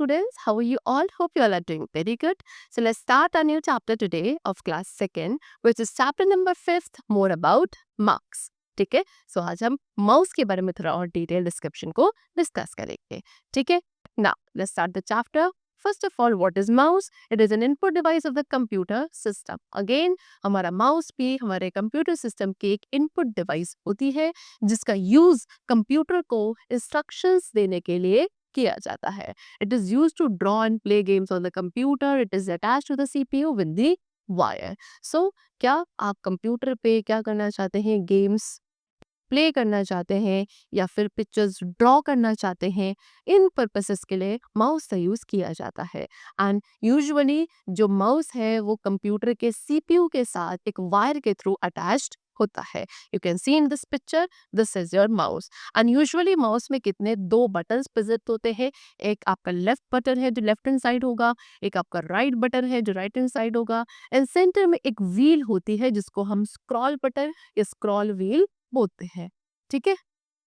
students. How are you all? Hope you all are doing very good. So let's start our new chapter today of class second, which is chapter number 5th, more about marks. ठीक है, सो आज हम mouse के बारे में थोड़ा और detail description को डिस्कस करेंगे. ठीक है, now let's start the chapter. First of all, what is mouse? It is an input device of the computer system. Again, हमारा माउस भी हमारे कंप्यूटर सिस्टम की एक इनपुट डिवाइस होती है जिसका यूज कंप्यूटर को इंस्ट्रक्शंस देने के लिए किया जाता है. It is used to draw and play games on the computer. It is attached to the CPU with the wire. So, क्या आप कंप्यूटर पे क्या करना चाहते हैं? गेम्स प्ले करना चाहते हैं या फिर पिक्चर्स ड्रॉ करना चाहते हैं, इन पर्पसेस के लिए माउस का यूज़ किया जाता है. एंड यूजुअली जो माउस है वो कंप्यूटर के सीपीयू के साथ एक वायर के थ्रू अटैच्ड होता है. You can see in this picture, this is your mouse. And usually mouse में कितने दो बटन्स प्रेजेंट होते हैं. एक आपका लेफ्ट बटन है जो लेफ्ट हैंड साइड होगा, एक आपका राइट बटन है जो राइट हैंड साइड होगा, एंड सेंटर में एक व्हील होती है जिसको हम स्क्रॉल बटन या स्क्रॉल व्हील बोलते हैं. ठीक है,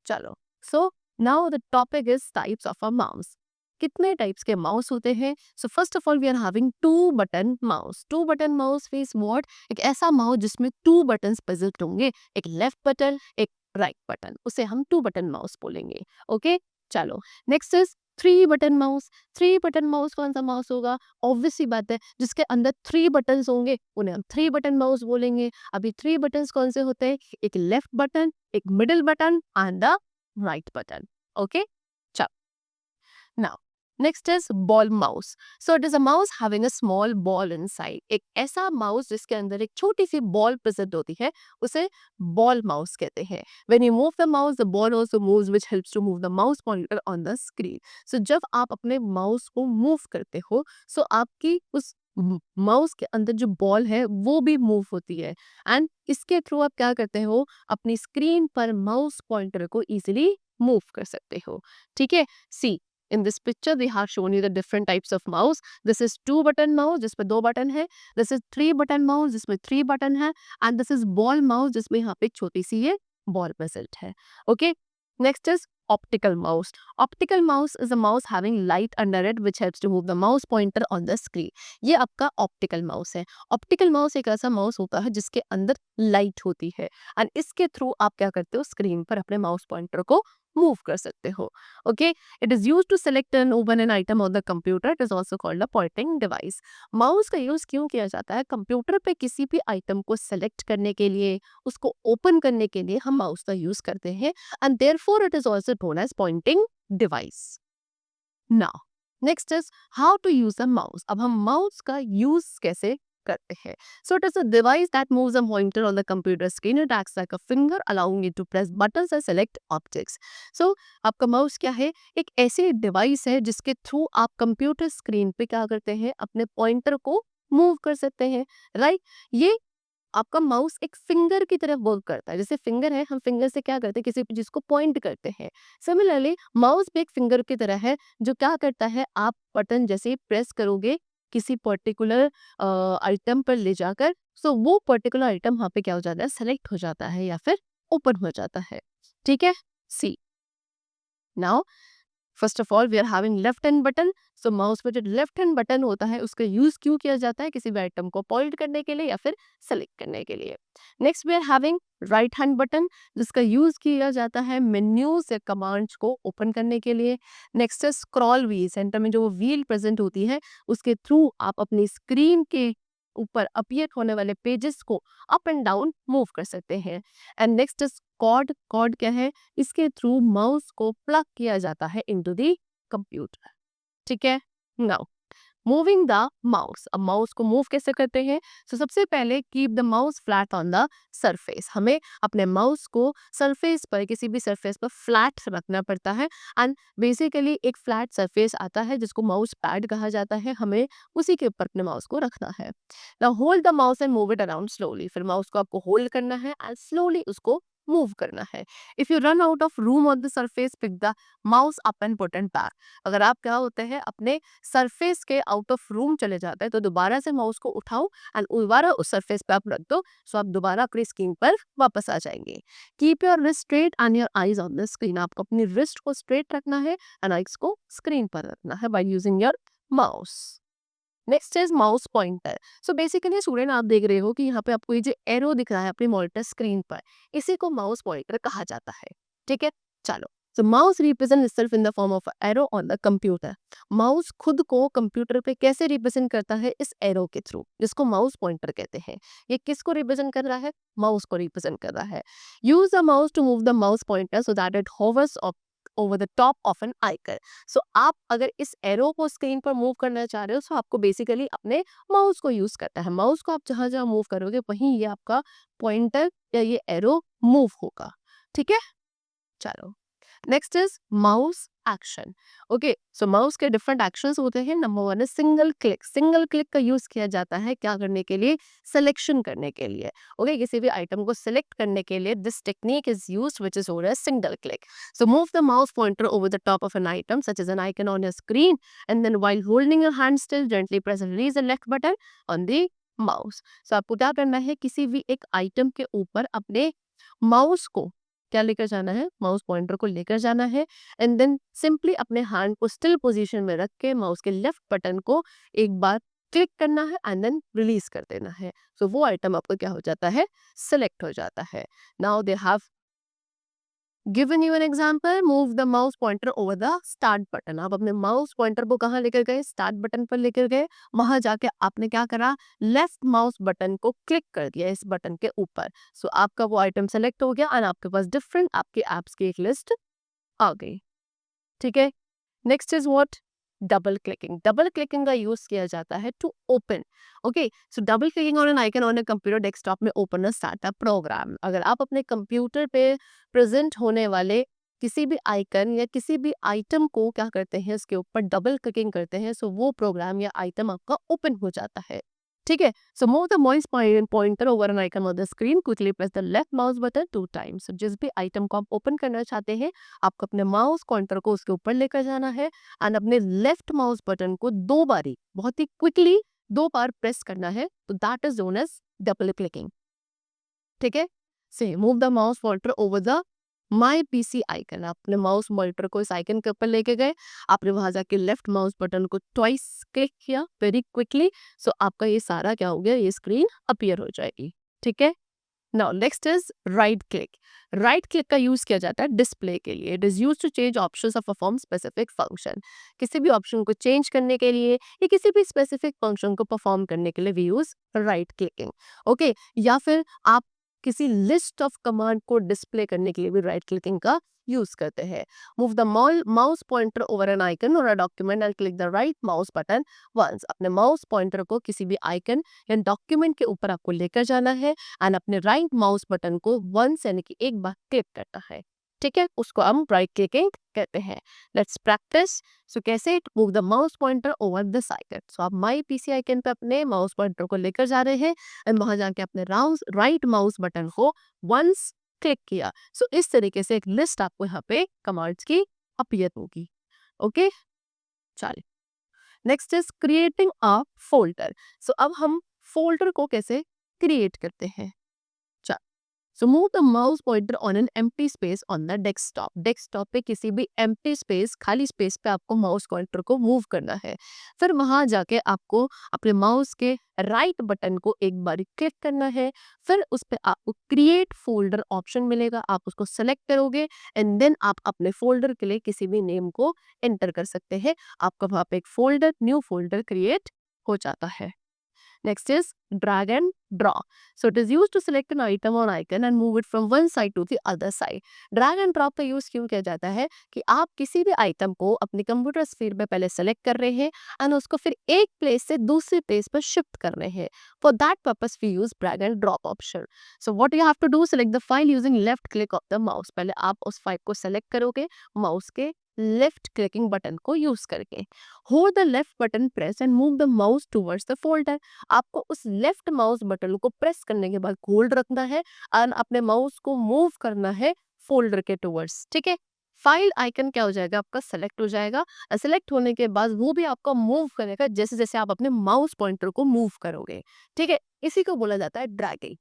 चलो. So now the topic is types of a mouse. कितने टाइप्स के माउस होते हैं? So first of all we are having two button mouse. Two button mouse means what? एक ऐसा माउस जिसमें टू बटन्स प्रेजेंट होंगे, एक लेफ्ट बटन एक राइट बटन, उसे हम टू बटन माउस बोलेंगे. ओके, चलो. Next is three button mouse. Three button mouse कौन सा माउस होगा? ऑब्वियस सी बात है, जिसके अंदर थ्री बटन्स होंगे उन्हें हम थ्री बटन माउस बोलेंगे. अभी थ्री बटन्स कौन से होते हैं? एक लेफ्ट बटन, एक middle button and the right button. Okay, चलो. Now, next is ball mouse. So it is a mouse having a small ball inside. एक ऐसा माउस जिसके अंदर एक छोटी सी बॉल प्रेजेंट होती है, उसे बॉल माउस कहते हैं. When you move the mouse, the ball also moves, which helps to move the mouse pointer on the screen. So जब आप अपने माउस को मूव करते हो, so आपकी उस माउस के अंदर जो बॉल है वो भी मूव होती है. एंड इसके थ्रू आप क्या करते हो? अपनी स्क्रीन पर माउस पॉइंटर को इजीली मूव कर सकते हो. ठीक है, सी in this picture they have shown you the different types of mouse. This is two button mouse जिसमें दो बटन है. This is three button mouse जिसमें three बटन है. And this is ball mouse जिसमें यहाँ पे छोटी सी ये ball present है. Okay, next is optical mouse. Optical mouse is a mouse having light under it which helps to move the mouse pointer on the screen. ये आपका optical mouse है. Optical mouse एक ऐसा mouse होता है जिसके अंदर light होती है and इसके थ्रू आप क्या करते हो? स्क्रीन पर अपने mouse pointer को मूव कर सकते हो. Okay, it is use to select and open an item on the computer. It is also called a pointing device. Mouse का यूज क्यों किया जाता है? कंप्यूटर पे किसी भी आइटम को सेलेक्ट करने के लिए, उसको ओपन करने के लिए हम माउस का यूज करते हैं and therefore it is also known as pointing device. Now next is how to use a mouse. अब हम माउस का यूज कैसे करते हैं? So it is a device that moves a pointer on the computer screen. It acts like a finger allowing you to press buttons and select objects. So आपका mouse क्या है? एक ऐसी डिवाइस है जिसके थ्रू आप कंप्यूटर स्क्रीन पे क्या करते हैं? अपने पॉइंटर को मूव कर सकते हैं. राइट, ये आपका माउस एक फिंगर की तरह वर्क करता है. जैसे फिंगर है, हम फिंगर से क्या करते हैं? किसी चीज को पॉइंट करते हैं. सिमिलरली माउस भी एक फिंगर की तरह है जो क्या करता है? आप बटन जैसे ही प्रेस करोगे किसी पर्टिकुलर आइटम पर ले जाकर, सो वो पर्टिकुलर आइटम वहाँ पे क्या हो जाता है? सेलेक्ट हो जाता है या फिर ओपन हो जाता है. ठीक है, see now first of all we are having left hand button. So mouse में जो लेफ्ट हैंड बटन होता है उसका यूज क्यों किया जाता है? किसी भी आइटम को पॉइंट करने के लिए या फिर सेलेक्ट करने के लिए. Next we are having right hand button जिसका यूज किया जाता है मेन्यूज या कमांड्स को ओपन करने के लिए. नेक्स्ट है स्क्रॉल व्हील. सेंटर में जो व्हील प्रेजेंट होती है उसके थ्रू आप अपनी स्क्रीन के ऊपर अपीयर होने वाले पेजेस को अप एंड डाउन मूव कर सकते हैं. And next is cord. Cord क्या है? इसके थ्रू माउस को प्लग किया जाता है इनटू द कंप्यूटर. ठीक है, नाउ मूविंग द माउस. अब माउस को मूव कैसे करते हैं? सो सबसे पहले keep the mouse flat on the surface. हमें अपने माउस को सरफेस पर, किसी भी सरफेस पर फ्लैट रखना पड़ता है. एंड बेसिकली एक फ्लैट सरफेस आता है जिसको माउस पैड कहा जाता है. हमें उसी के ऊपर अपने माउस को रखना है. Now hold the mouse and move it around slowly. फिर माउस को आपको होल्ड करना है एंड स्लोली उसको मूव करना है। If you run out of room on the surface, pick the mouse up and put it back. अगर आप क्या होते हैं अपने सरफेस के आउट ऑफ रूम चले जाते हैं तो दोबारा से माउस को उठाओ एंड दोबारा उस सरफेस पे आप रख दो, सो आप दोबारा अपनी स्क्रीन पर वापस आ जाएंगे। Keep your wrist straight and your eyes on the screen. आपको अपनी रिस्ट को स्ट्रेट रखना है एंड आईज को स्क्रीन पर रखना है by using your mouse. Next is mouse pointer. So basically student आप देख रहे हो कि यहाँ पे आपको ये जो एरो दिख रहा है अपनी मॉनिटर स्क्रीन पर, इसी को माउस पॉइंटर कहा जाता है। ठीक है, चलो। So mouse represent itself in the form of arrow on the computer. Mouse खुद को कंप्यूटर पे कैसे रिप्रेजेंट करता है? इस एरो के थ्रू, जिसको माउस पॉइंटर कहते हैं। ये किसको रिप्रेजेंट कर रहा है? माउस को रिप्रेजेंट कर रहा है। Use the mouse to move the mouse pointer so that it hovers over the top of an icon। So आप अगर इस एरो को स्क्रीन पर मूव करना चाह रहे हो तो आपको बेसिकली अपने माउस को यूज करता है। माउस को आप जहां जहां मूव करोगे वहीं ये आपका पॉइंटर या ये एरो मूव होगा। ठीक है, चलो। Next is mouse action. Okay, so mouse के डिफरेंट एक्शंस होते हैं। नंबर वन है सिंगल क्लिक। सिंगल क्लिक का यूज किया जाता है क्या करने के लिए? सिलेक्शन करने के लिए। ओके, किसी भी आइटम को सिलेक्ट करने के लिए this technique is used which is known as single click. So move the mouse pointer over the top of an item such as an icon on your screen and then while holding your hand still gently press release the left button on the mouse. So आपको क्या करना है? किसी भी एक item के ऊपर अपने माउस को क्या लेकर जाना है? माउस पॉइंटर को लेकर जाना है एंड देन सिंपली अपने हैंड को स्टिल पोजीशन में रख के माउस के लेफ्ट बटन को एक बार क्लिक करना है एंड देन रिलीज कर देना है। सो वो आइटम आपको क्या हो जाता है? सिलेक्ट हो जाता है। Now they have given you an example, move the mouse pointer over the start button. आप अपने माउस पॉइंटर को कहाँ लेकर गए? स्टार्ट बटन पर लेकर गए। वहां जाके आपने क्या करा? लेफ्ट माउस बटन को क्लिक कर दिया इस बटन के ऊपर। सो आपका वो आइटम सेलेक्ट हो गया एंड आपके पास डिफरेंट आपके एप्स की एक लिस्ट आ गई। ठीक है, next is what? Double clicking. Double clicking का यूज किया जाता है to open. Okay, so double clicking on an icon on a computer desktop में ओपन अ स्टार्टअप प्रोग्राम। अगर आप अपने कंप्यूटर पे प्रेजेंट होने वाले किसी भी आइकन या किसी भी आइटम को क्या करते हैं? उसके ऊपर डबल क्लिकिंग करते हैं, सो वो प्रोग्राम या आइटम आपका ओपन हो जाता है। ठीक है, सो move the mouse pointer over an icon on the screen, quickly press the left mouse button 2 times. जिस भी आइटम को आप ओपन करना चाहते हैं आपको अपने माउस पॉइंटर को उसके ऊपर लेकर जाना है एंड अपने लेफ्ट माउस बटन को 2 बारी बहुत ही क्विकली 2 बार प्रेस करना है, तो that is known as double clicking. ठीक है, से move the mouse pointer over the my PC icon. आप अपने माउस पॉइंटर को इस आइकन के ऊपर लेके गए, आपने वहां जाके लेफ्ट माउस बटन को ट्वाइस क्लिक किया वेरी क्विकली, सो आपका ये सारा क्या हो गया? ये स्क्रीन अपीयर हो जाएगी। ठीक है, now next is right click. Right click का यूज किया जाता है डिस्प्ले के लिए। It is use to change options of perform specific function. किसी भी ऑप्शन को चेंज करने के लिए या किसी भी स्पेसिफिक फंक्शन को परफॉर्म करने के लिए we use right clicking. Okay, या फिर आप किसी लिस्ट ऑफ कमांड को डिस्प्ले करने के लिए भी राइट क्लिकिंग का यूज करते हैं। Move the mouse pointer over an icon और a document and click the right mouse button once. अपने माउस पॉइंटर को किसी भी आइकन या डॉक्यूमेंट के ऊपर आपको लेकर जाना है एंड अपने राइट माउस बटन को वंस यानी कि एक बार क्लिक करना है। ठीक है, उसको हम राइट क्लिकिंग कहते हैं। Let's practice. सो कैसे? Move the mouse pointer over this icon. So आप माई पीसी आइकन पे अपने माउस पॉइंटर को लेकर जा रहे हैं एंड वहां जाके अपने राइट माउस बटन को वंस क्लिक किया। सो इस तरीके से एक लिस्ट आपको यहाँ पे कमांड्स की अपीयर होगी। ओके, चलिए। Next is creating a folder. So अब हम फोल्डर को कैसे क्रिएट करते हैं? So move the mouse pointer on an empty space on the desktop। Desktop पे किसी भी empty space, खाली स्पेस पे आपको माउस पॉइंटर को मूव करना है। फिर वहां जाके आपको अपने माउस के राइट बटन को एक बार क्लिक करना है। फिर उस पर आपको क्रिएट फोल्डर ऑप्शन मिलेगा, आप उसको सेलेक्ट करोगे एंड देन आप अपने फोल्डर के लिए किसी भी नेम को एंटर कर सकते हैं। आपका वहां पे एक फोल्डर, न्यू फोल्डर क्रिएट हो जाता है। Next is drag and draw। So it is used to select an item or icon and move it from one side to the other side। Drag and drop का use क्यों किया जाता है? कि आप किसी भी आइटम को अपनी कंप्यूटर स्क्रीन पे पहले सेलेक्ट कर रहे हैं एंड उसको फिर एक प्लेस से दूसरे प्लेस पर शिफ्ट कर रहे हैं। For that purpose we use drag and drop option. So what you have to do, select the file using left click of the mouse. पहले आप उस फाइल को सेलेक्ट करोगे माउस के लेफ्ट क्लिकिंग बटन को यूज करके। Hold the left button press and move the mouse towards the folder. आपको उस लेफ्ट माउस बटन को प्रेस करने के बाद होल्ड रखना है और अपने माउस को मूव करना है फोल्डर के टुवर्ड्स, ठीक है। फाइल आइकन क्या हो जाएगा, आपका सेलेक्ट हो जाएगा। सेलेक्ट होने के बाद वो भी आपका मूव करेगा जैसे जैसे आप अपने माउस पॉइंटर को मूव करोगे, ठीक है। इसी को बोला जाता है dragging.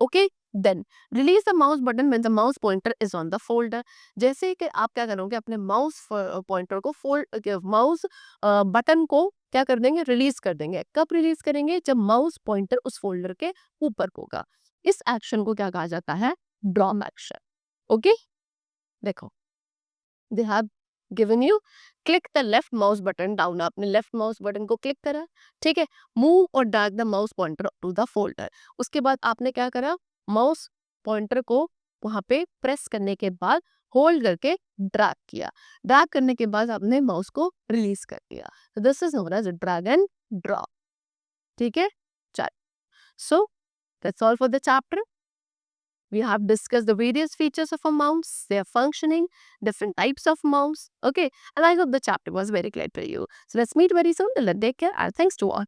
Okay, then release the mouse button when the mouse pointer is on the folder. जैसे कि आप क्या करोगे, अपने माउस पॉइंटर को फोल्ड माउस बटन को क्या कर देंगे, रिलीज कर देंगे। कब रिलीज करेंगे, जब माउस पॉइंटर उस फोल्डर के ऊपर होगा। इस एक्शन को क्या कहा जाता है, ड्रॉप एक्शन। ओके, देखो they have given you click the left mouse button down. आपने लेफ्ट माउस बटन को क्लिक करा, ठीक है। मूव और drag the mouse pointer to the folder. उसके बाद आपने क्या करा, माउस पॉइंटर को वहां पे प्रेस करने के बाद होल्ड करके ड्रैग किया। ड्रैग करने के बाद आपने माउस को रिलीज कर दिया। This is known as drag and drop, ठीक है। चल, so that's all for the chapter. We have discussed the various features of a mouse, their functioning, different types of mouse. Okay, and I hope the chapter was very clear to you. So let's meet very soon. Till then, take care and thanks to all.